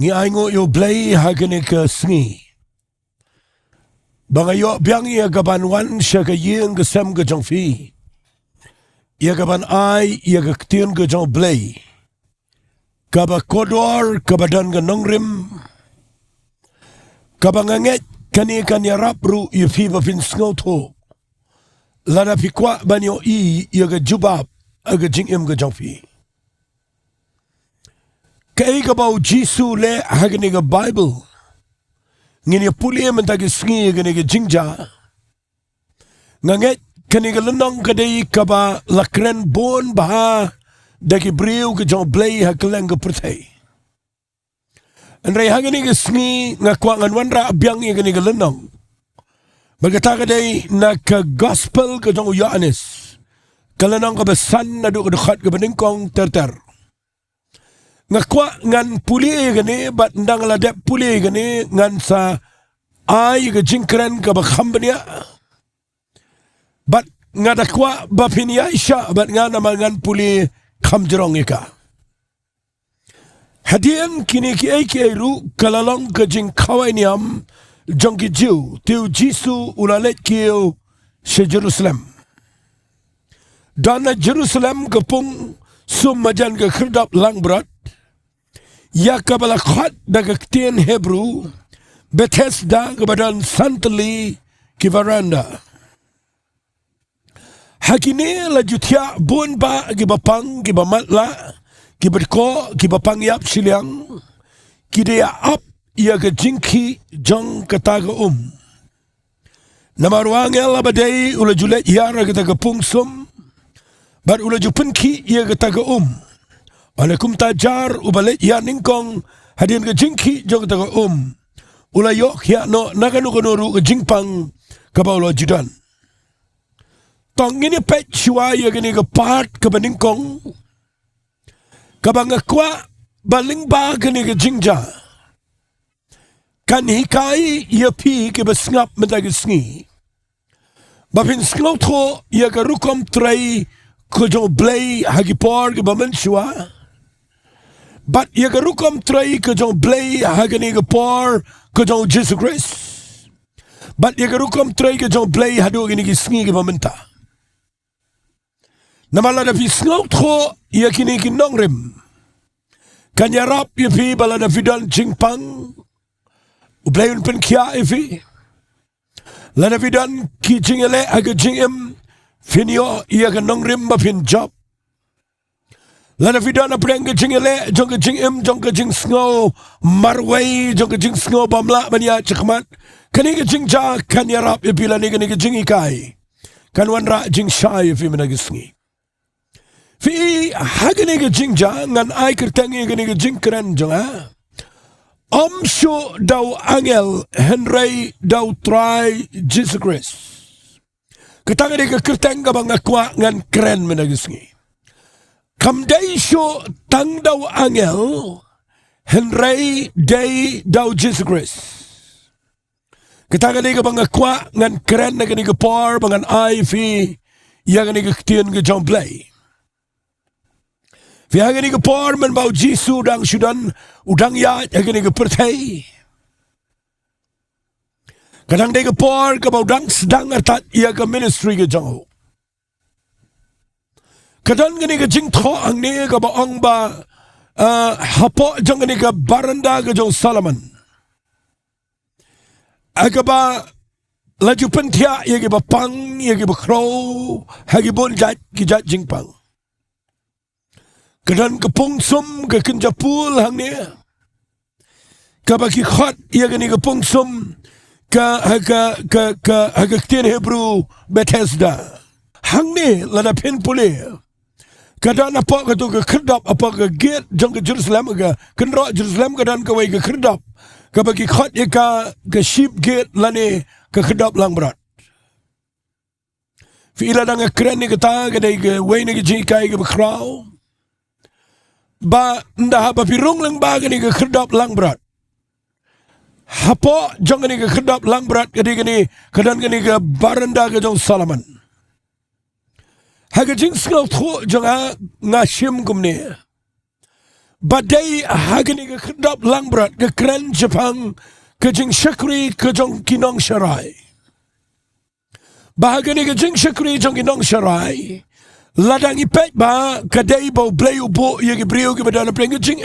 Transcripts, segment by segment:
Ktien U Blei hangne ke Sngi. Bangayo biang ia gaban wan sya ke yeng ke sem ke jong fi. Ia gaban ai ia ke Ktien U Blei. Kaba kodor kabadan ke Nongrim. Kaba nganget kani kan ya rapru ia fi bafin sngoto. Lada fikwa banyo ia ke jubab aga jingim ke jong fi. Kaya kabau Jisu le hangne ke Bible. Ngini puli mentagi Sngi gani ke jingja. Nganget kani ke lenong kadai kaba lakren bon baha daki briu ke jong Blei hakeleng ke pertai. Hynrei hangne ke Sngi ngakwa ngan wanra abyang i gani ke lenong. Berkata kadai na ke gospel ke jong Yohanes. Kelenong ke besan nadu ke dekat ke beningkong ter-ter. Ngakwa ngan puli gani bat ndang ladep puli gani ngan sa ai ke jingkren ke bakhambania bat ngadakwa bapini Aisha bat ngana ngan puli khamjrong ika hadian kini ki ai ru kalalong ke jingkawaniam jongki jiu tiu Jisu ulalet kiu se Jerusalem dana Jerusalem kepung sum majan ke khrdap langberat Jaka balakhat daga Ktien Hebrew Bethesda kebadan santali ki veranda. Hakini la jutia bun ba ki bapang ki bamatla ki berko ki bapang yap Shillong ki dia up ia ke jingki jong kataga Namaruangel abadai ula julet yara kataga pungsum bar ula jupenki ia kataga Walakum tajar ubalet ya ningkong hadian ke jingki jong kataga Ula yok ya no nakanu konoru ke jingpang kabaulo judan. Tong ini pet shua ya gini ke part ke beningkong. Kabangakwa balingba gini ke jingja. Kan hikai ya pi ke besngap mentagi Sngi. Bapin skloto ya ke rukom Trai ke jong Blei hagipor ke bamen shua. But ia ke rukom Trai ke jong Blei hagani ke por ke jong Jisu Khrist. But ia ke rukom Trai ke jong Blei hadu gini ke Sngi ke Bynta. Namala da fi sngaut ko ia kini ke Nongrim. Kanyarap ia fi bala da fidan jingpang. Ublei un pen kia ifi. Lada fidan ki jingele aga jingim. Finio ia ke Nongrim ba fin job. Lana vidana preng ke jingele jong ke jingim jong ke jing sngo marway jong ke jing sngo bamla mania chakmat kani ke jingja kan yarap e bila ni ke jingikai kan wanra jing shai fi menagi Sngi fi hagani ke jingja ngan ai kertangi ke jingkren jong Shuh dau angel Hynrei dau Trai Jisu Khrist ketanga ke kertang ka bang akwa ngan keren menagi Sngi Kamdai Shuh tang dau angel Hynrei day dau Jisu Khrist. Ketanga ni ka bang akwa ngan keren na kani ka por bangan ai fi ya kani ka Ktien U Blei. Fi ha kani ka por man bau Jisu dang sudan udang ya kani ka pertai. Kadang day ka por ka bau dang sedang atat ya ka ministry ka jong. Kadang gani ke Jingdoh hangne ke baong ba hapo jong gani ke baranda ke jong Solomon. Agaba laju pentia ye ke bapang ye ke bakro hagi bon jat ki jat jingpang. Kadang ke pungsum ke kenjapul hangne. Kabaki khot ye gani ke pungsum ke Ktien Hebrew Bethesda. Hangne lada pen pule. Kadang apa kata ke khrdap apa ke gate jong ke Jerusalem ke kenro Jerusalem kadang ke wai ke khrdap ke bagi khat ye ke sheep gate lane ke khrdap lang berat fi ila dang keren ni kata ke dai ke wai ni ke jikai ke bakrau ba ndah ba pirung lyngba ke ni ke khrdap lang berat hapo jong ni ke khrdap lang berat ke ni kadang ke ni ke baranda ke jong Solomon Haga jing sngaut tho jonga ngashim kumne badai hagani ke kedap langbrat ke keren Jepang ke jing syakri ke jong kinong syarai. Bahagani ke jing syakri jong kinong syarai. Ladang ipet ba kadai bau blei ubo ye ke brio ke badana pleng ke jing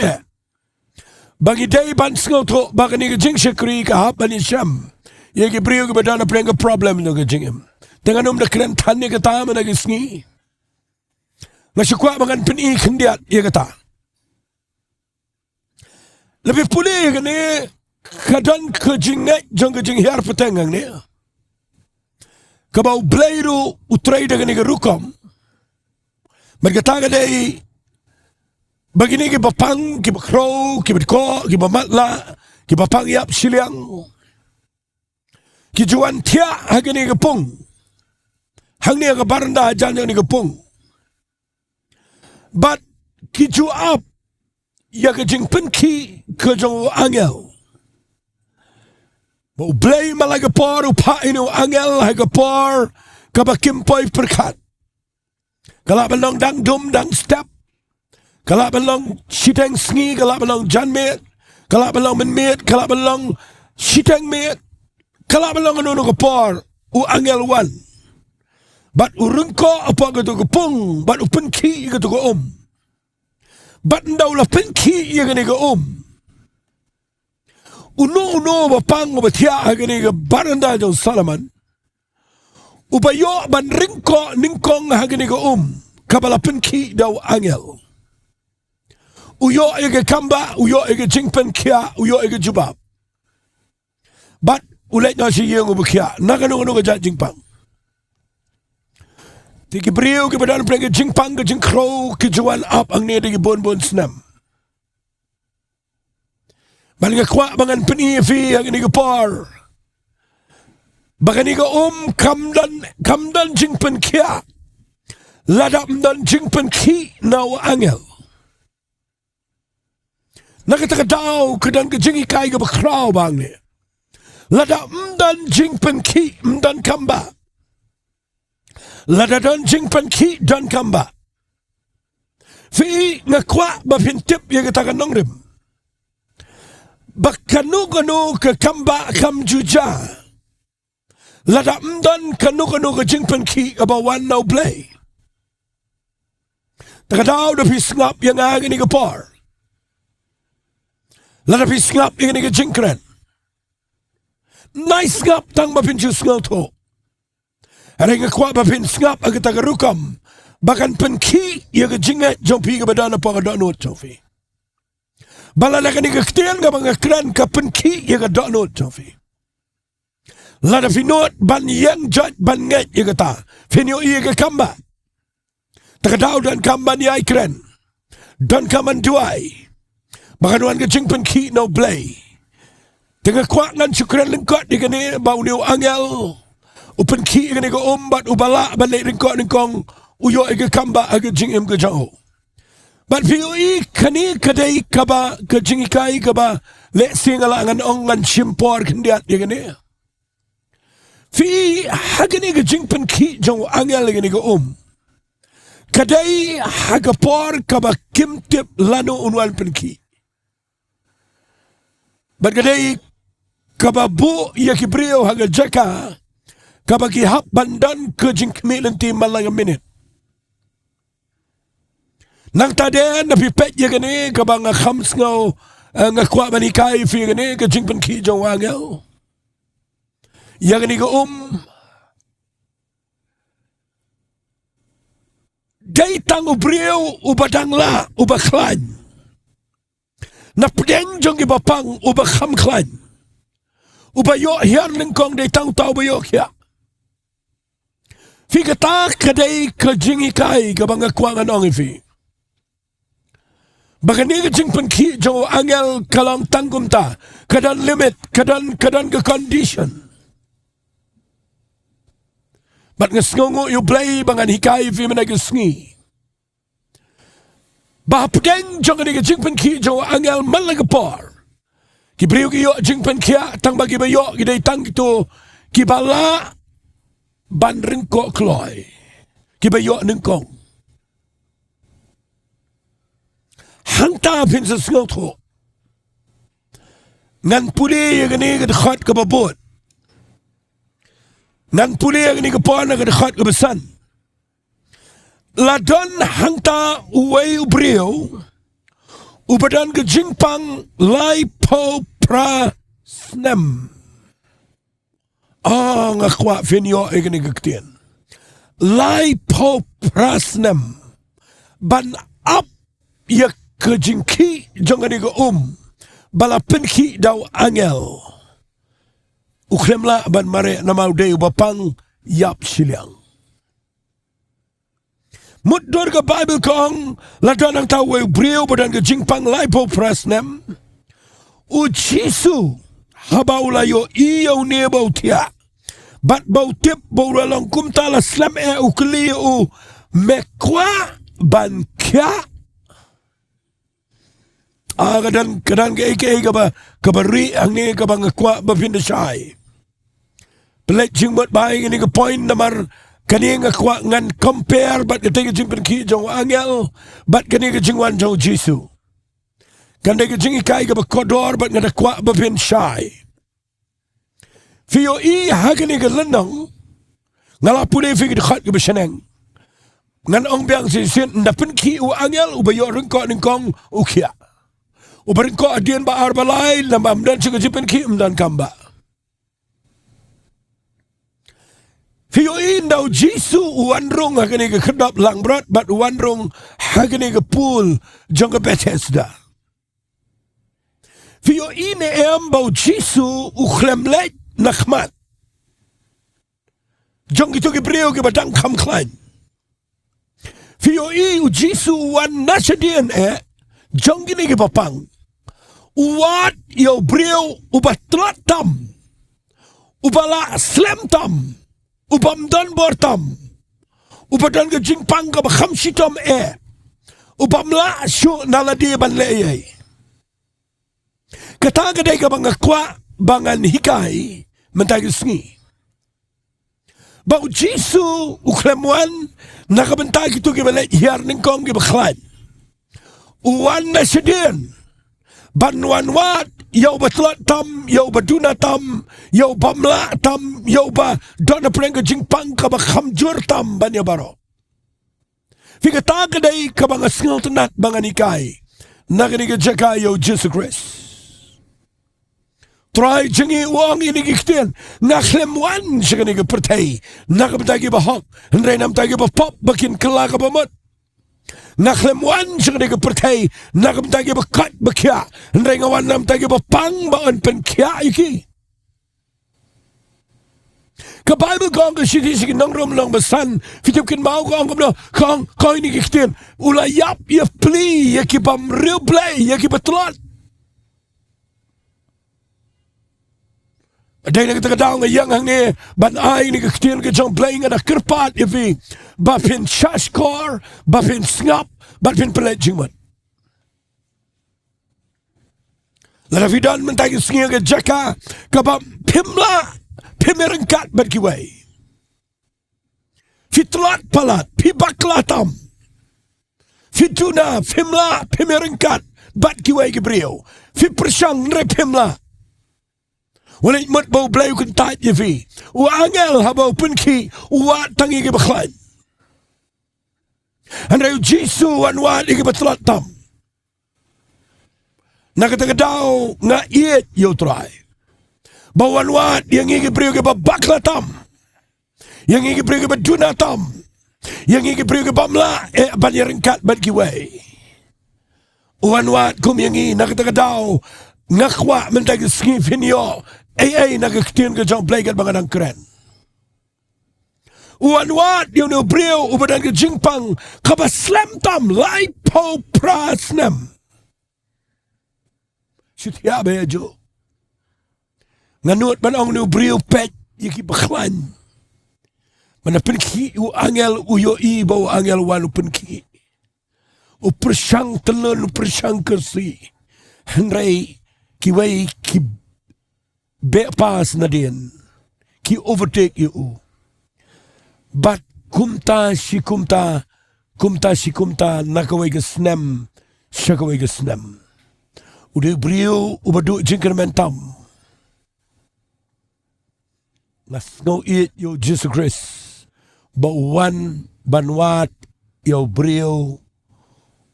Bagi day ban sngau to bagani ke jing syakri ke hap bani syam. Ye ke brio ke badana pleng ke problem no ke jing Dengan da keren tan ye kata mana ke sngi. Ngasyukwa bangan peni kendiat ye kata. Lebih pulih ke ni kadan ke jingat jong ke jing hiar petengang ni. Kabau blei ru utrai dengan ni ke rukom. Berkata ke day begini ke bapang, ke bakro, ke bedko, ke bamatla, ke bapang yap Shillong. Ke Jaintia hagani ke pung. Hangne ke baranda ajan ni ke pung. But kiju up ya ke jing penki ke jong angel. Mau blei malaga por upa inu angel haga por kabakimpoi perkat. Kalau belong dang dum dang step. Kalau belong shiteng sngi, kalau belong jan met, kalau belong men met, kalau belong shiteng met, kalau belong anu ke por u angel wan. Bat urungko apa ke tu pung, bat u penki ke tu Bat ndaulah penki ye ke ni ke Uno bapang batia ke ni ke baranda jauh Salaman. Ubayo ban ringko ningkong ha ke ni ke kabala penki dau angel. Uyo ege kamba, uyo ege jingpen kia, uyo ege jubab. But ulet na si yung ubukia, nakano ke jat jingpang. Tiki brio ke badan pleng ke jingpang ke jingkyrkhu ke juan up ang ni di bon senam. Balang kwa bangan peni fi ang ni ke par. Bagan ni ke kamdan jingpen kia. Ladap dan jingpen ki nau angel. Nakatagadaw kadang ke jingikai ke bakraw bang ni. Lada mdan jingpen ki mdan kamba. Lada dan jingpen ki dan kamba. Fi ngakwa bapintip ye katakan Nonglum. Bakanu ke kamba kam juja. Lada mdan kanu ke jingpen ki abawan U Blei. Takadaw da pisngap yang angin ni ke par. Lada pisngap yang ni ke jingkren. Nice ngap tang bapin jusngal to. Ada yang kuat bapin ngap agak tak rukam. Bahkan penki yang ke jingat jompi ke badan apa ke donut jofi. Bala nak ni ke Ktien ke bang kran ke penki yang ke donut jofi. Lada finot ban yang jat ban ngat yang kata. Finyo ia ke kamba. Takadaw dan kamba ni ai kren. Dan kaman Jowai. Bahkan wan ke jingpen ki U Blei. Tengah kuat ngan syukran lengkot di kene bau ni angel. Upen ki kene ke bat ubala balik lengkot nengkong uyo ke kamba ke jingim ke jauh. Bat piui kani kadai kaba ke jingikai kaba lek singala ngan ong ngan simpor kendiat di kene. Fi hagani ke jingpen ki jauh angel kene ke Kadai hagapor kaba kimtip lano unwan penki. Berkadai kababu ya kibrio haga Jaka kabagi hap bandan ke jingkmi lenti malang minit. Nang taden na pipet ya gani kabang khams ngau ngakwa banikai fi gani ke jingpen ki jawangau. Ya gani ke Day tang ubrio ubadang la ubaklan. Na pedeng jong ibapang ubakam klan. Ubayo hiar lengkong day tang tau bayo kya. Fi kata kadai ke jingikai ke banga kuangan ong fi. Bagani ke jingpen ki jo angel kalang tanggum ta. Kadan limit, kadan ke condition. Bat ngesngongo U Blei bangan hikai fi menagi sngi. Bah pedeng jong ni ke jingpen ki jo angel malagapor. Ki brio ki yo jingpen kia tang bagi bayo ki dai tang itu ki bala ban ringko kloy. Ki bayo nengkong. hangta pin sa Sohthri ngan puli yang ni ke dekat ke babot ngan puli yang ni ke pon ke dekat ke besan ladon hangta uwei ubriu ubadan ke jingpang lai po pra snem ngakwa finyo yang ni ke Ktien lai po pra snem ban up ya ke jingki jangan ni ke bala penki daw angel uklemla ban mare namau de bapang yap Shillong mudor ke Bible kong ladon ang tawe brio badan ke jingpang lai po prasnem u Jisu habau layo iyo ne bau tia bat bau tip bau lalong kumtala slam ukli u mekwa ban kya kadang ke kabari hangne kabang kwa Bynta shai pelet jingmot bai ini ke point namar kani ngakwa ngan compare bat ke tege jingpen ki jong angel bat kani ke jingwan jong Jisu kan de ke jingi kai ke kodor bat ngada kwa Bynta shai fio hagani ke lenong ngalapu de fi ke khat ke beseneng ngan ong biang sin ndapen ki u angel u bayo rengko ningkong ukia ubarin ko adian ba arbalay lamam dan siya jipen ki dan kamba. Fiyoin daw Jisu uwanrong hagani ke kedap langbrot bat uwanrong hagani ke pool jong ke Bethesda. Fiyoin bau Jisu uklemlet nakmat. Jong itu ke brio ke badang kamklain. Fiyoin u Jisu wan nasadian jong gini ke papang. Uwat yo brio ubatlat tam ubala slam tam ubam donbor tam ubadan ke jingpang ke khamsi tam ubam la Shuh naladi ban le kata gadai ke bangakwa bangan hikai mentagi Sngi bau Jisu uklemwan nakabentag itu ke balik hiar ningkong ke baklan uwan na sedien banwan wat yau batlat tam yau baduna tam yau bamla tam yau ba dona prengga jingpang ka bakhamjur tam banya baro fika taga dai ka banga singal tenat banga nikai nagani ka Jaka yau Jisu Khrist Trai jingi uang ini Ktien ngaklemwan sigani ka pertai nakabtagi bahok Hynrei nam tagi pop bakin kelaka bamot naklemwan sigani ka pertai nakam tagi bakat bakya Hynrei ngawan nam tagi bapang baon pen kya iki ka Bible kong ka siti sige Nonglum lang basan fitipkin mau kong kamno kong ini Ktien ulayap ya pli ya kipam Ri Blei ya kipatlot Aday na kitagadaw nga yang hangne ban ay ni Ktien ka jong Blei nga nakirpat ifi bapin shashkor bapin snap bapin pelet jingman laravidan mentagi Sngi ka Jaka kabam pimla pimerengkat bat kiway fitlat palat pibaklatam fituna pimla pimerengkat bat kiway kibriyo fipresyang re pimla Walit mat bau Blei kun tait ye fi. U angel habau penki wa tangi ke baklan. Hynrei Jisu wan wa ke batlat tam. Nakatagadaw nga iet yo Trai. Bawan wa yang ke brio ke babakla tam. Yang ke brio ke baduna tam. Yang ke brio ke bamla banyaringkat bat kiway. Wan wa kum yang nakatagadaw ngakwa mentagi Sngi finyo Ktien ke jong Blei kat bangadang keren uan wat yung no brio ubadan ke jingpang kaba slam tam lai po prasnem sitia bejo nganut manong no brio pet yaki baklan mana penki u angel uyo bau angel wan penki u persyang telun u persyang kersi Hynrei kiway ki bepas na din ki overtake you bat kumta si kumta nakaway ka snem Syakawai ke senam. Udah beriu ubaduk jingkar mentam. Ngas ngau it yo Jisu Khrist. Bauwan banwat yo beriu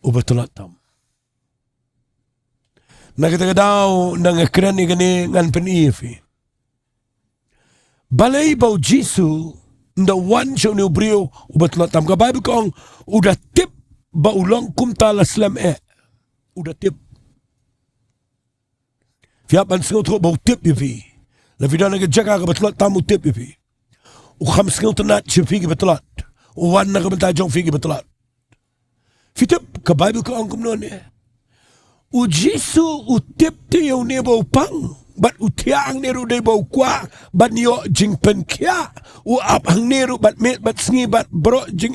ubatulatam. Nakita daw nang ekran ni gani ngan penifi. Balay bau Jisu nda wan siya ni beriu ubatulatam. Ka Bible kong udah tip bau long kumtala slam udah tip. Fiapan sengau tu bau tip ifi. La vida naga Jaka ka batulat tamu tip ifi. U kham sengau tenat si figi batulat. U wan naga bentajong figi batulat. Fitip ka Bible ka angkum non U Jisu u tip te yau ne bau pang. Bat u tiang neru de bau kwa. Bat niyo jing pen kia. U ap hang neru bat met bat sngi bat bro jing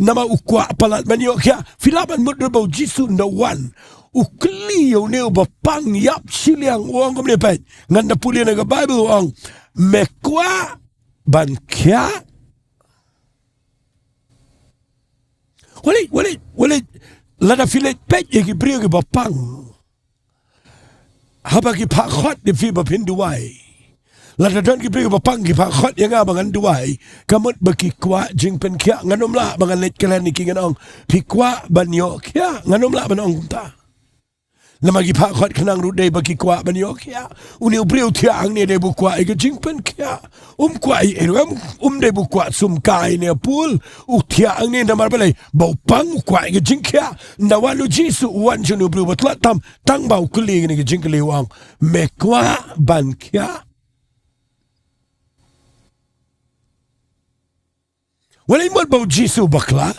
nama u kwa palat ban niyo kia. Filaban mudra bau Jisu nda wan. Ukli yo ne bapang yap Shillong uang ko mlepet ngan napuli na Bible uang mekwa ban kya walit lada filet pet ye ki brio ki bapang haba ki pakhot di fi Jingduwai lada don ki brio bapang ki pakhot yang abangan duai kamut baki kwa jing pen kya nganom la bangan let kalen ni ki nganong pikwa ban yo kya nganom la ban ong ta Nama gi pakot kenang rudai bagi kuat banyok ya. Uni ubriu tiang ni dai bukuat ega jingpen kia. Kuat dai bukuat sumkai ni pul. Tiang ni nama balai bau pang kuat ega jing kia. Nawalu Jisu wan jenu ubriu batlat tam tang bau kuli ni ega jingkeli wang. Mekwa ban kia. Walai mod bau Jisu bakla.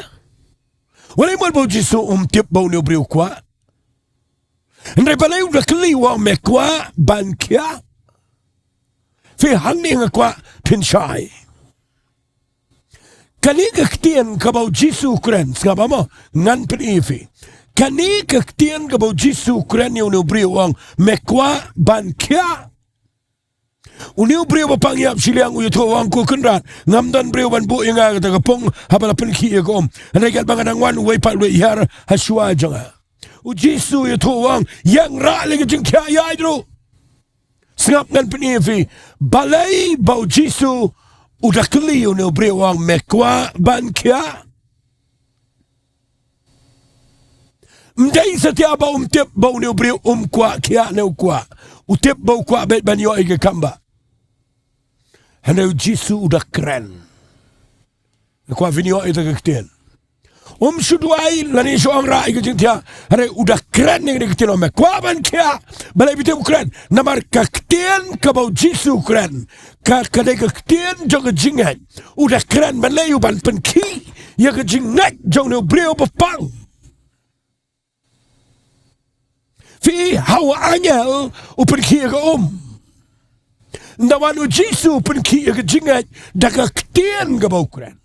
Walai mod bau Jisu tip bau ni ubriu kuat. Hynrei balai udah keli wang mekwa ban kia. Fi hangne ngakwa pinchai. Kani Ktien kabau Jisu kren ngapa mo ngan penifi. Kani Ktien kabau Jisu kren yung ubri wang mekwa ban kia. Uni ubri bapang yap Shillong uyu to wang ku kenrat ngamdan bri ban bu yang aga tagapong habala penki egom. Hynrei kat bangadang wan uwai pat we yar haswa janga. U Jisu ya tuang yang ra lagi jingkia ya idro. Sengap ngan penifi balai bau Jisu udah keli ne brewang mekwa ban kia. Mdai setiap bau tip bau ne brew kwa kia ne kwa. Utip bau kwa bet ban yo ige kamba. Hana Jisu udah keren. Kwa vinyo itu Ktien. Shuh lani Shillong rai ke Jaintia hari udah keren ni Ktien ome kuaban kia balai bitu keren namar Ktien kabau Jisu keren kadai Ktien jong jingat udah keren balai uban penki ya ke jingat jong no breu bapang fi hawa anyel penki ke nawan Jisu penki ya ke jingat dak Ktien kabau keren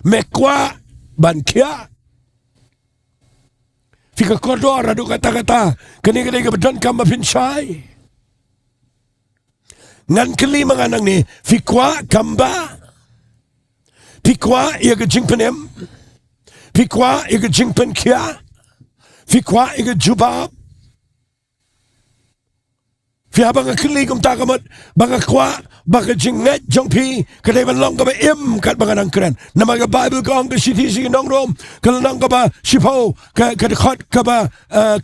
mekwa ban kia. Fika kodor adu kata-kata. Kani-kani kebetulan kamba pinchai. Ngan keli menganang ni. Fikwa kamba. Fikwa ia ke jingpenem. Fikwa ia ke jingpen kia. Fikwa ia ke jubab. Fia banga keli kum takamut. Banga kwa. Banga jingat jong pi. Kadai ban long kaba kat banga nang keren. Nama ka Bible kong ke siti si Nonglum. Kalau nang kaba Shuh. Kadekot kaba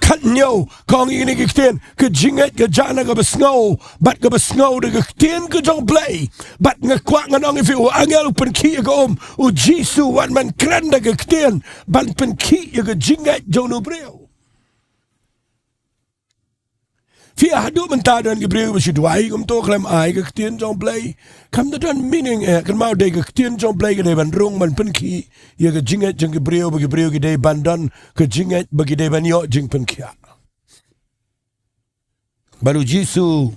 Kynduh. Kong ini ke Ktien. Ke jingat ke jana kaba snow. Bat kaba snow de ke Ktien ke U Blei. Bat ngakwa nganong ifi u angel pen ki ke U Jisu wan man keren de ke Ktien. Ban pen ki ke jingat jong no breu. Fia hadu mentadan ke beriu bersyuduai kum to klem ai ke Ktien U Blei kam dan meaning kan mau de ke Ktien U Blei ke de ban rung ban penki ya ke jingat jeng ke beriu ke de bandan ke jingat bagi de ban yo jeng penkia baru Jisu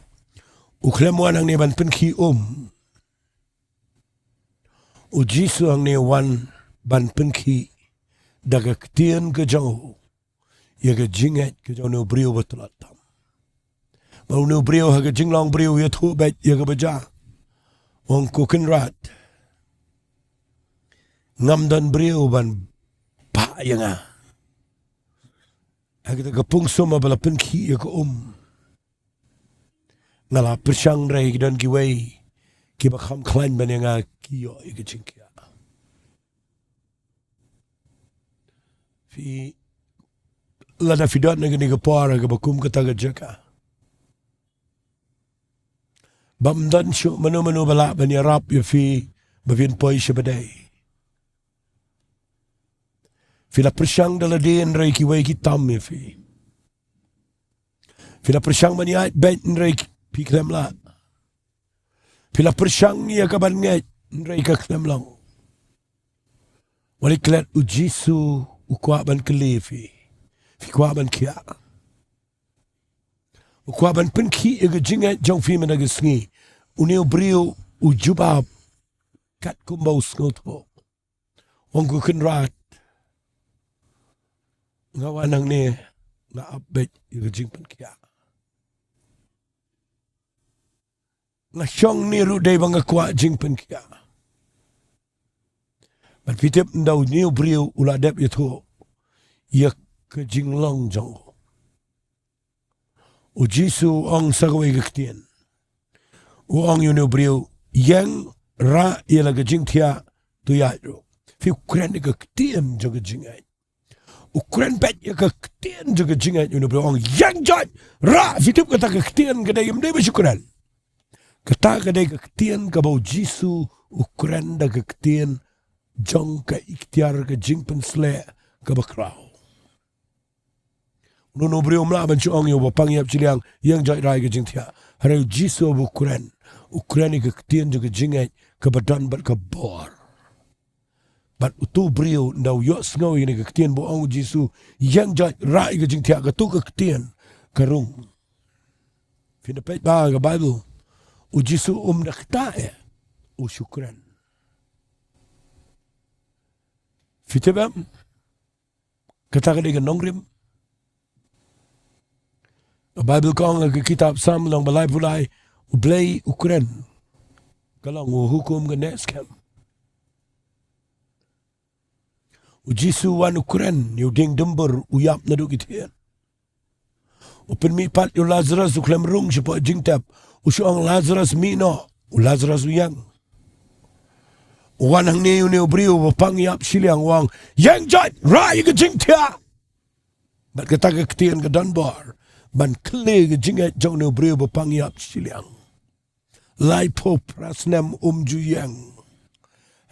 u klem wan ang ne ban penki U Jisu ang ne wan ban penki daga Ktien ke jauh ya ke jingat ke jauh no beriu betulat Bau nu beriu haga jinglong beriu ya tu bet ya ke beja. Wong ku kenrat. Ngam dan beriu ban pa yang Kita kepung soma bala penki ya ke ngala persang rai dan giwai ki bakham klan ban yang kiyo ya ke jingkia fi lada fidot na gani ke para ke bakum kata ke Jaka bamdan syu manu bala ban ya rap ya fi bavin poi sebadai Fila persang dala den rai ki wai ki tam ya fi. Fila persang maniat bet rai pi klem la. Fila persang ya ka ban ngai rai ka klem long. Wali klet u Jisu u kwa ban kele fi. Fi kwa ban kia. U kwa ban pen ki ya ka jingat jong fi mana ka Sngi. Uneo brio u jubab kat kumbau sngoto. Wong ku kenrat ngawan hangne na update yung jingpan kia. Na siyang niru day mga kwa jingpan kia. But pitip daw niyo brio uladep ito yak ka jinglong jong. O Jisu ang sagaway Ktien. O ang yun brio yang ra ila ka Jaintia tuyayro. Fi ukran ka Ktien jong ka jingay. Ukuran bet ya ke Ktien juga jingat you know yang jat ra fitip kata ke Ktien kedai mdai bersyukuran kata kedai ke Ktien ke bau Jisu ukuran da ke Ktien jong ke ikhtiar ke jingpen sle ke bakrau nono brio mla ban chuang yo bapang yap chiliang yang jat rai ke Jaintia hari Jisu ukuran ke Ktien juga jingat ke badan bat ke bor But utu brio ndau yo sngaw ini ke Ktien bo ang Jisu yang jat rai ke Jaintia ke tu ke Ktien karung. Fina pet ba ke Bible. U Jisu nakta u syukran. Fitebam kata ke Nonglum. Bible kong ke kitab Sam long balai pulai u Blei ukran. Kalang u hukum ke next camp. U Jisu wan ukuran yu donbor uyap na du kitian. U penmipat yu Lazarus u klem rung siapa jingtap. U syuang Lazarus mino. U Lazarus uyang. U wan hangne yu neu brio wapang yap Shillong wang. Yang jat rai ke Jaintia. Bat kata ke Ktien ke donbor. Ban kle ke jingat jong neu brio wapang yap Shillong. Lai po prasnem juyang.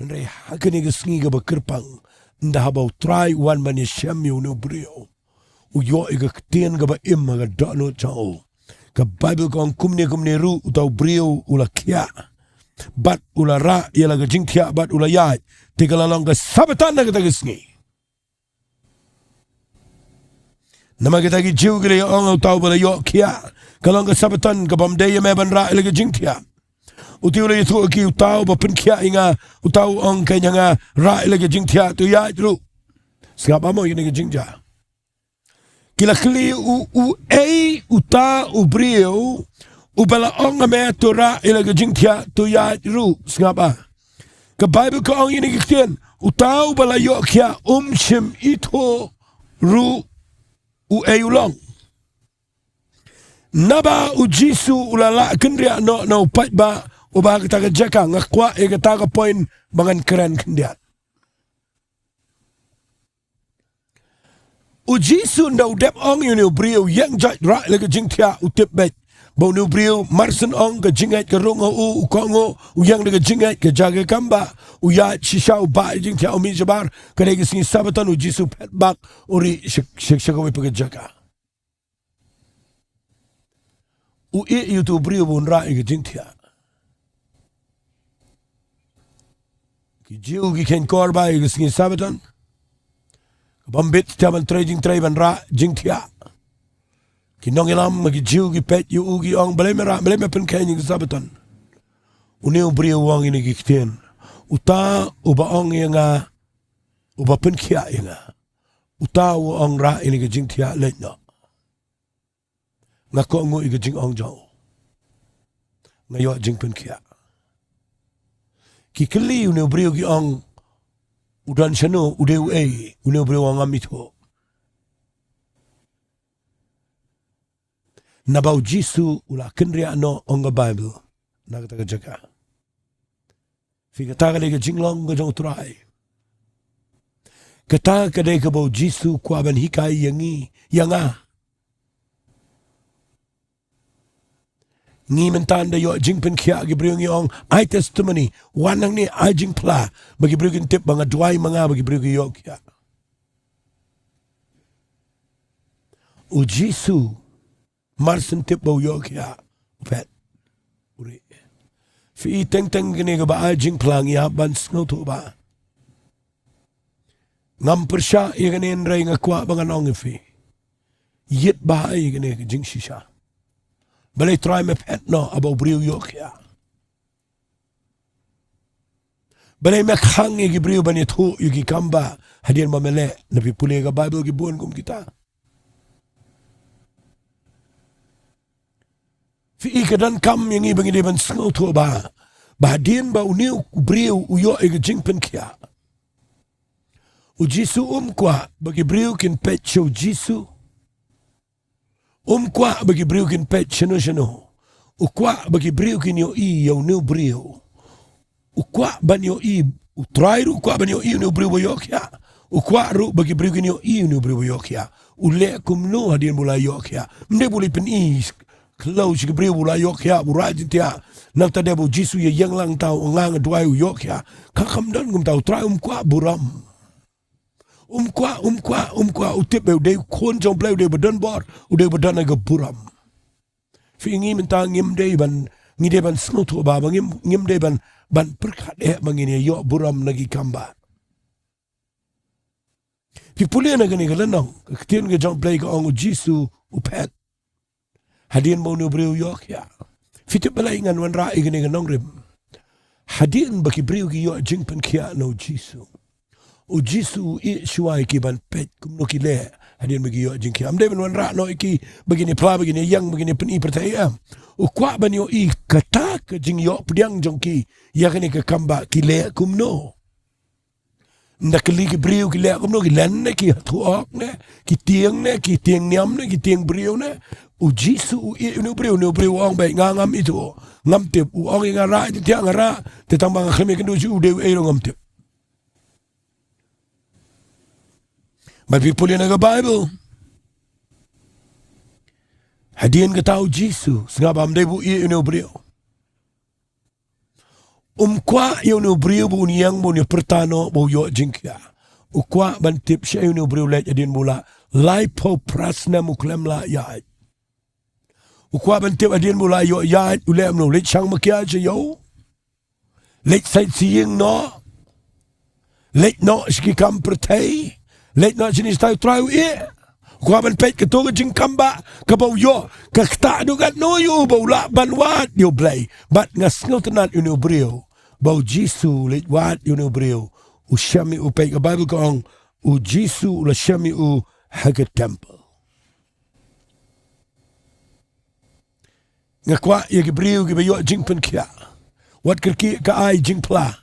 Hynrei hakani ke Sngi ke bakirpang. Nda habau Trai wan mani syam yu no brio. Uyo ika Ktien ka ba ima ka dono chao. Ka Bible kong kumne ru utau brio ula kia. Bat ula ra yala ka Jaintia bat ula yai. Tika lalong ka sabatan na kita Sngi. Nama kita ki jiu kili ong utau bala yo kia. Kalong ka sabatan ka bamdaya meban ra yala ka Jaintia. Uti ula itu ki utau ba penkia inga utau ong kanya nga ra ila ke Jaintia tu ya itu. Siapa mo ini ke Jingja. Kila kli u uta u brio u bala ong me tu ra ila ke Jaintia tu ya itu. Siapa? Ke Bible ko ong ini ke Ktien utau bala yo kia shim itu ru u ulong. Naba u Jisu ulala kendria no pat ba uba kita ke Jaka ngakwa kita ke poin bangan keren kendiat. U Jisu ndau dep ong yu brio yang jat ra le ke Jaintia utip bet. Bau nu brio marsen ong ke jingat ke rung u kongo u yang de ke jingat ke jaga kamba u ya shisau ba Jaintia umi jabar ke de sing sabatan u Jisu pet bak uri shakawi pe ke Jaka. U yu tu brio bun ra ke Jaintia. Ki jiu ki ken korba ke sing sabatan. Bambit taman Trai ban ra Jaintia. Ki Nonglam ki jiu ki pet yu ugi ong balai pen ken ke sabatan. Uneu brio wang ini ki Ktien. Uta uba ong yang uba pen kia yang uta ong ra ini ke Jaintia letno. Ngako ngu i ke jing ong jong. Ngayo jing pen kia. Ki keli uneu brio ki ong udan shano udeu uneu brio wang amito. Nabau Jisu ula kenria no onga Bible. Nakata ka Jaka. Fika ka Shillong ka jong Trai. Kata ka ka bau Jisu kwa ban hikai yanga. Ngi mentanda yo jingpen kia gibriung yong ai testimony wanang ni ai jingpla bagi briugin tip mga Jowai mga bagi briugin yo kia. U Jisu marsen tip bau yo kia upet uri. Fi teng gini ka ba ai jingpla ngi ban snow to ba. Ngam persya iya gani Hynrei ngakwa banga nongifi. Yit ba ai gani ka jing shisha. Balay try me pet no about briu yok ya. Balay me khang gi briu bani thu yugi kamba hadian mamele na pipuli ka Bible gi buon kum kita. Fi ikadan kam yang ibang iban sngo to ba. Bahadian ba uniu briu uyo e jingpen kia. U Jisu kwa bagi briu kin pet show Jisu. Kwa bagi briu kin pet shano. Kwa bagi briu kin yo i yo new briu. Kwa ban yo i Trai ru kwa ban yo i new briu boyokya. Kwa ru bagi briu kin yo i new briu boyokya. Ule kum no hadien mulai yokya. Mde buli pen i close briu mulai yokya burai Jaintia. Nang tade bo Jisu ye yang lang tau ngang Jowai yokya. Kakam dan kum tau Trai kwa buram. Umkwa utip de kon jong play de donbor ude badan aga buram. Fi ngi mentang ngim de ban ngi de ban snoto ba ngim de ban perkat mangini yo buram nagi kamba. Fi pulia na gani galanong ktien ga jong play ga ong Jisu upet. Hadien mo no breu yok ya. Fi tip balay ngan wan ra gani ga nongrim. Hadien baki breu gi yo jingpen kia no Jisu. U Jisu i shuai ki ban pet kum no ki le hadien bagi yo jingki am de ban ra no ki begini pla begini yang begini pen i pertaya u kwa ban yo i kata ke jing yo pdiang jongki ya kani ke kamba ki le kum no ndak li ki briu ki le kum no ki len ne ki thuok ne ki tieng niam ne ki tieng briu ne u Jisu u i no briu ong be ngam itu ngam tip u ong ngara ti ngara te tambang khame kendu ju de e ngam tip. But people in the Bible. Hadien ka tao Jisu. Sngabam de bu i ino brio. Kwa ino brio bu niyang bu ni pertano bu yo jingkia. Kwa bantip siya ino brio let yadin mula. Laipo prasna muklem la yaad. Kwa bantip adin mula yo yaad. Ulem no let siyang makiya siya yo. Let sightseeing no. Let no shikikam pertay. Let not jenis tahu Trai Kwa ban pet ke toga jing kamba ka bau yo ka kta do gat no yo bau la ban wat yo blei but ngas ngau tenat yo brio bau Jisu let wat yo brio u shami u pe ka Bible kong u Jisu la shami u haga temple ngakwa ye ke brio ke yo jing pen kia wat kerki ka ai jing pla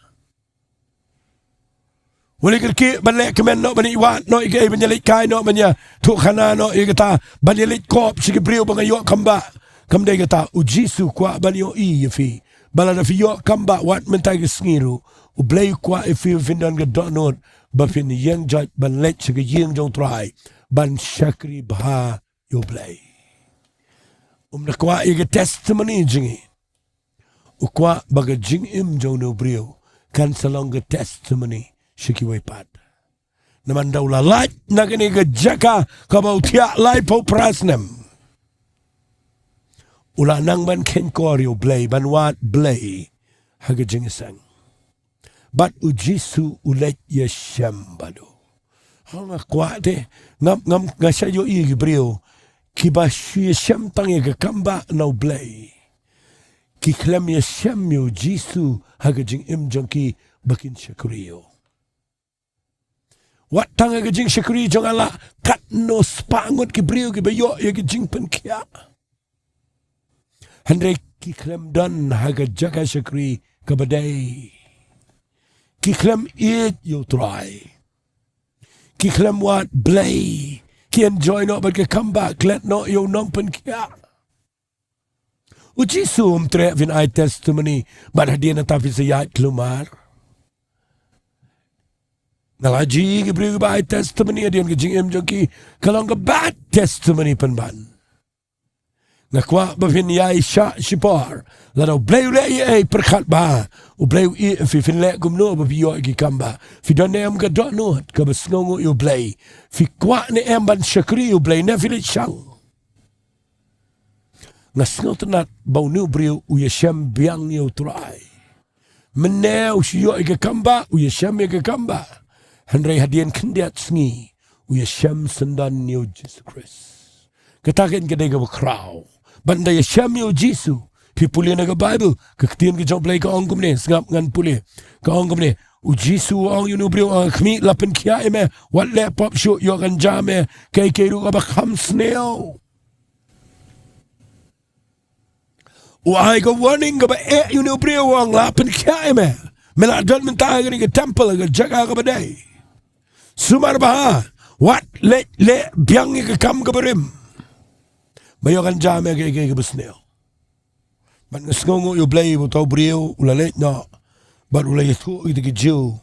Wali kerki banlek kemen no bani wat no ike banyelit kai no banya tu khana no ikata banyelit kop sigi brio banga yo kamba kamde kata u Jisu kwa bani yo i fi balada fi yo kamba wat mentai ke Sngi u Blei kwa fi findan ga donot ba fin yang jat banlet sigi yeng jong Trai ban shakri bha yo Blei na kwa ike testimony jingi u kwa baga jing jong no brio Counselling ga testimony Shiki Waipat. Naman daw lalat na gani ka Jaka kabau tiya lai po prasnem. Ula nang ban ken koryo Blei banwat Blei haga jingisang. Bat u Jisu ulet yashem bado. Hanga kwate ngam ngasayo i brio kiba yashem tangi ka kamba na Blei. Ki klem yashem yo Jisu haga jing jangki bakin shakriyo. Wat tanga ke jing syakri jong ala kat no spangut ki brio ki bayo ya ke jing pen kia. Hynrei ki klem dan haga Jaka syakri ke badai. Ki klem it yo Trai. Ki klem wat Blei. Ki enjoy no but ke comeback let no yo nong pen kia. U Jisu tre vin ai testimony ban hadia na tapi sayat kelumar. Ngalaji ke beri ba ai testimony adian ke jing joki kalau ke bad testimony penban. Ngakwa ba vin yai sha shipar la do bleu le ai perkat ba u bleu I fi fin le gumno ba bio ki kamba fi don em ga do not ka ba sngongo U Blei fi kwa ne em ban shakri U Blei ne fi le chang. Ngasngot nat bau nu brio u yeshem biang ni u Trai. Meneu shio ke kamba u yeshem ke kamba. Hynrei hadian kendiat Sngi u yeshem sendan ni u Jesus Khrist. Kataken ke dega ba kraw. Banda yeshem ni u Jisu. Pi puli na ka Bible. Ktien U Blei ka ongum ne ngap ngan puli. Ka ongum ne u Jisu ong yunu brio khmi lapen kia eme wat le pop show yo kan jame kay ru ka ba kham sneo. Wahai ka warning ka ba yunu brio ang lapen kia eme. Meladon mentah ka temple ka Jaka ka ba day. Sumar ba wat le biang ka kam ka berim. Bayo kan jame kay ka basneo. Man ngasngongo U Blei mo tau brio ulalet na. But ulay ito ito ki Jiu.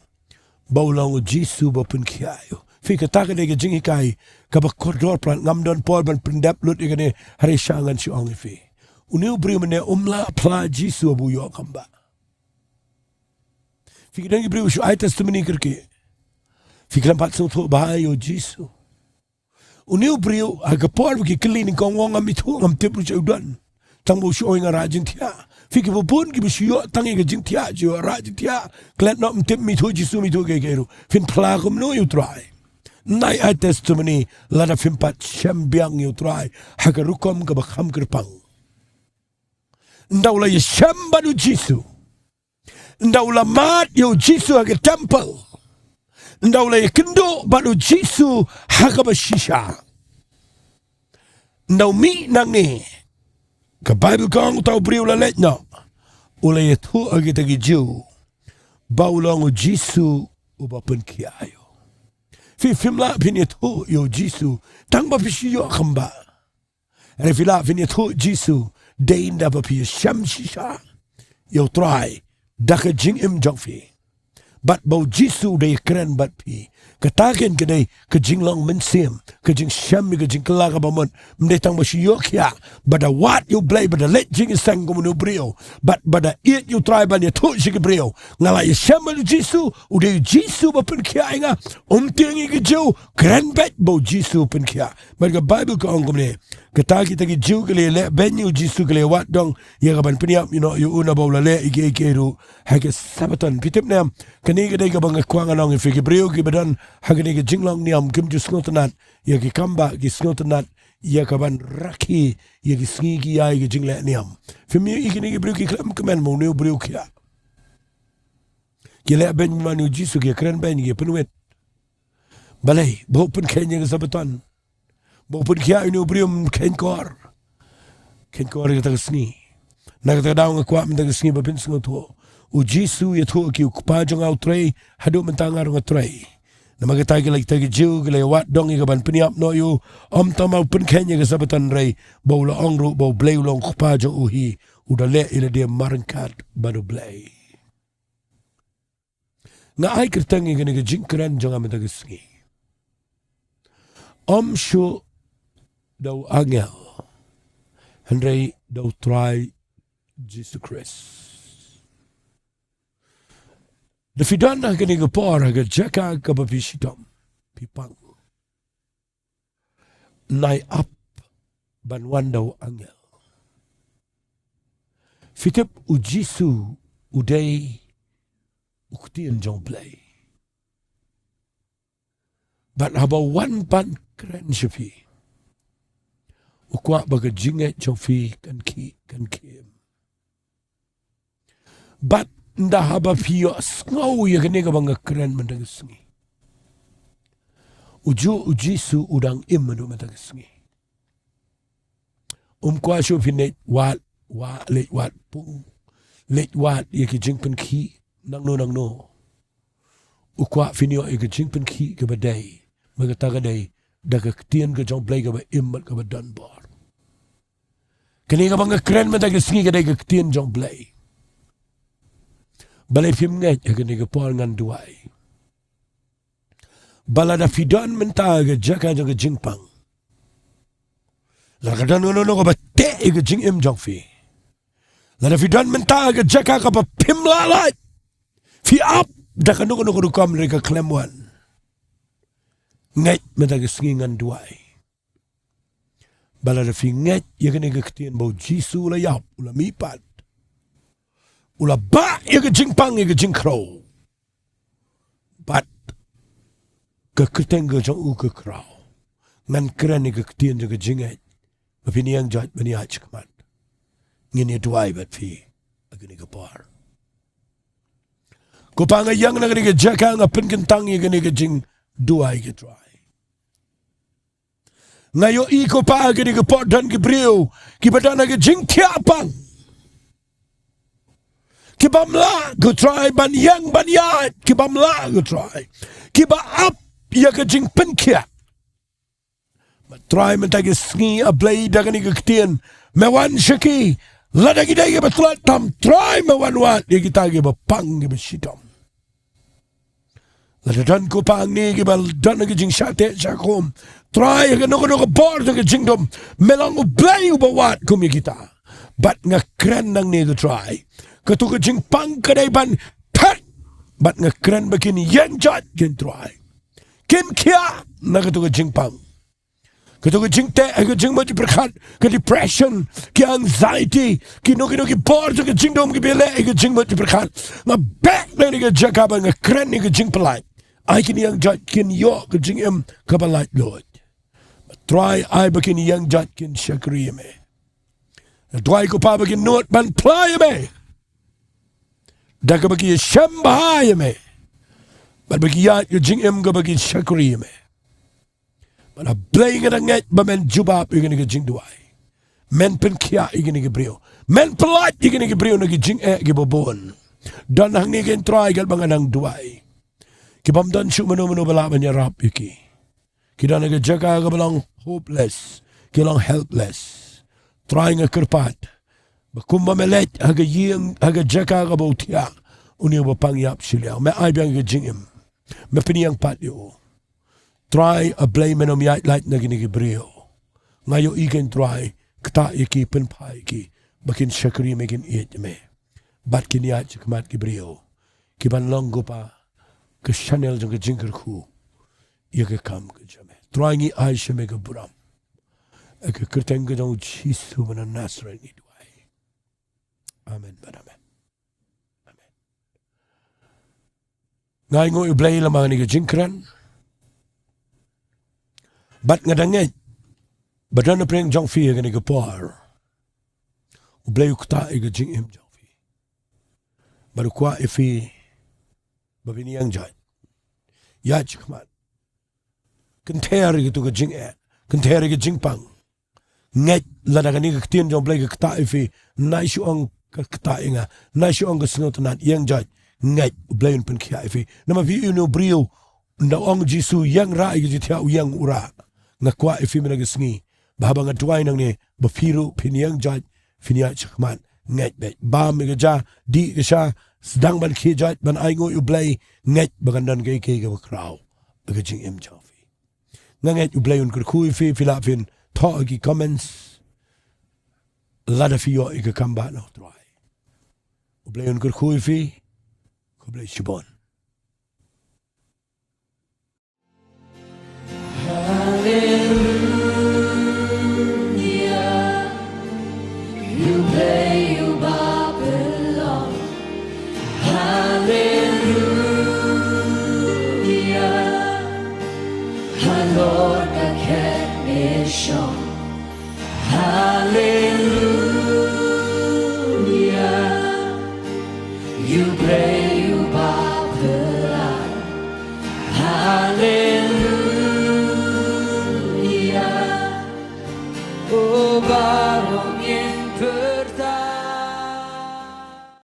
Balang u Jisu ba pun kiayo. Fika taka de ka jingikai ka ba koridor plan ngamdon por ban prindap lut ikane hari syangan si ong ifi. Uniu brio mene umla pla Jisu abu yo kamba. Fika dangi brio syu ai testimony kerke. Fika lampat sung tu bahaya Jisu. Uniu brio aga por ki kelini kong wong amitu ngam tipu udan. Tang bo syu nga Jaintia. Fiki pun ki bisyo tangi ke Jaintia jo Jaintia klet no mtip mi tu Jisu mi tu ke keru fin plakum no U Trai nai ai testimony lada fin pat shambiang U Trai hakarukom ka bakham kerpang ndawla yeshamba du Jisu ndawla mat yo Jisu ke temple ndawla kynduh badu Jisu hakaba shisha ndaw mi nangi ka Bible kong tau beri ula let na. Ula yetu agi tagi Jiu. Balang u Jisu uba pun kiayo. Fi fimla fin yetu yo Jisu. Tang ba pisi yo kamba. Refila fin yetu Jisu. Diengdoh ba pi sham shisha. Yo Trai. Daka jingmane. Bat bau Jisu day keren bat pi. Katakin ke day ke Shillong mensim. Ke jing sham ke jing kelaga bamon. Mendetang basyok ya. Bada wat U Blei bada let jing isang kumunu brio. Bada it U Trai ban ya tu si ke brio. Ngala ya sham lu Jisu. Udah Jisu ba pen kia inga. Tiangi ke Jiu. Keren bet bau Jisu pen kia. Mereka Bible ke ongkom ni. Kataki taki Jiu ke le ben U Jisu ke le wat dong. Ya kapan peniap you know you una bau la le ike ru. Hake sabaton pitip nam. Kani ke day ka bang kwang anong ifike brio ke badan. Hagani ke jinglong niam kim ju snotanat ya ki kamba ki snotanat ya kaban raki ya ki sngi ya ki jingle niam fimi ikini ki brio ki klam kemen mo ne brio kia ki le ben manu Jisu ki kren ben ki penwet balai bo pun kenya ke sabaton bo pun kia ini brio ken kor ki ta sngi na ka daw nga kwa mta sngi ba pin sngoto u Jisu ya to ki pa jong au Trai hadu mentangar nga Trai nama kita lagi tagi Jiu ke lewat dong ke ban peniap no yu tamau pen kenya ke sabatan rei bau la ongru bau Blei long kupa jo uhi udah le ila dia marangkat baru Blei nga ai kertangi ke nege jingkran jong amata ke Sngi Shuh dau angel Hynrei dau Trai Jesus Khrist the fidana ke nege por ke Jaka ke bapishitom pipang nai up ban wandau angel fitip u Jisu udai Ktien U Blei but haba wan pan kren shafi ukwa baga jinget jofi kan kim but nda haba pio ngau ya kene ka banga keren mendang Sngi u Jisu udang menu mendang Sngi kwa shu finet wat let wat pung let wat ya ki jingpen ki nang no ukwa finio ya ki jingpen ki ka badai magataga day daga Ktien U Blei ka ba ka ba donbor Kani ka bang kren man tayo sngi ka Ktien U Blei. Balay film ngay kani ka Paul ngan Jowai. Balada fidan menta ka Jaka ka jingpang. Lakadan no ka ba te ka jingim jongfi. Lada fidan menta ka Jaka ka ba pimlalay. Fi up da ka no kam ka klemwan. Ngay menta ka sngi ngan Jowai. Balada fi ngay kani ka Ktien U Jisu la yap ula mipat. Ula ba ka jingpang ka jingkyrkhu. But ka ketenga jong u ka kraw. Ngan keren ka Ktien ka jingai. Mapini yang jat bani ach kaman. Ngini Jowai bat fi agani ka par. Ko pa nga yang na ka Jaka nga penkentang ka Jingduwai ka Trai. Ngayo iko pa agani ka pot dan ka brio ki badana ka jingkiapang. Ki bamla ka Trai ban yang ban yat ki bamla ka Trai. Ki ba up ya ka jingpenkia. Trai mentagi Sngi U Blei dagani ka Ktien mewan shaki lada kita ke batlat tam Trai mewan wat ya kita ke bapang ke besitam lada dan ko pang ni ke bal dan ke jing shate shakom Trai ke no bor ke jingdom melang U Blei u bawat kum ya kita bat nga kren nang ni ke Trai ke tu ke jing pang kedai ban tat bat nga kren begini yang jat ken Trai ken kia na ke tu ke jing pang Kito ke jingte, ke jingmo di berkat, ke depression, ke anxiety, ke no ki bored ke jingdom ke bele, ke jingmo di berkat. Nga back na ni ke Jaka ba nga kren ni ke jing pelait. Ay kini yang jat kin yo ke jingim ke pelait Lord. Trai ay ba kini yang jat kin syakri me. Trai ko pa ba kin nuot ban play me. Daka ba ki syambahaya me. But ba ki yat ke jingim ke ba ki syakri me. Mana Blei nga nget ba men jubab igani ka Jingduwai. Men penkia igani ka brio. Men pelat igani ka brio na ki jing ki babon. Dan hangne ken Trai gal banga nang Jowai. Ki bamdan Shuh mano bala manyarap iki. Ki dan ka Jaka ka balang hopeless. Ki lang helpless. Trai nga kerpat. Bakumba melet haga ying haga Jaka ka bautia. Uni ba pangyap Shillong. Me ay biyang ka jingim. Me piniyang pat yo. Trai U Blei menom yait light na ginigibrio. Ngayo ikan Trai, kta iki penpai ki, bakin syakri mekin iit me. Bat kin yait chikmat gibrio. Kiban longgo pa, ke Chanel jang ke jingkyrkhu, iya ke kam ke jame. Trai ngi ay siya me ke buram. Eke kerteng ke jang Jisu mana Nasra ni duai. Amen, amen. Amen. Ngay ngo U Blei lamang ni ke jingkran, Bat nga danget, badan na preng jang fi nga nga par. U Blei ukta iga jingim jang fi. Baru kwa ifi babini yang jat. Ya chikmat. Kenter gitu ke jing kenter ke jingpang. Nget lada ka ni ka Ktien U Blei ka kta ifi na isu ang kta inga na isu ang kasnotanan yang jat nget U Blei un penkia ifi. Nama vi unu brio na ang Jisu yang ra iga jitia u yang ura. Nga kwa ifi mina Sngi bahaba nga Jowai nang ni bafiru piniyang jat finia chakman nget bet bam ga ja di ga sha sedang ban ki jat ban ai ngo U Blei nget bagandan ga ke ga kraw ga jing im jafi nga nget U Blei un kyrkhu ifi filafin tho gi comments lada fi yo ga kamba no Trai U Blei un kyrkhu ifi ko Blei shibon. Hallelujah.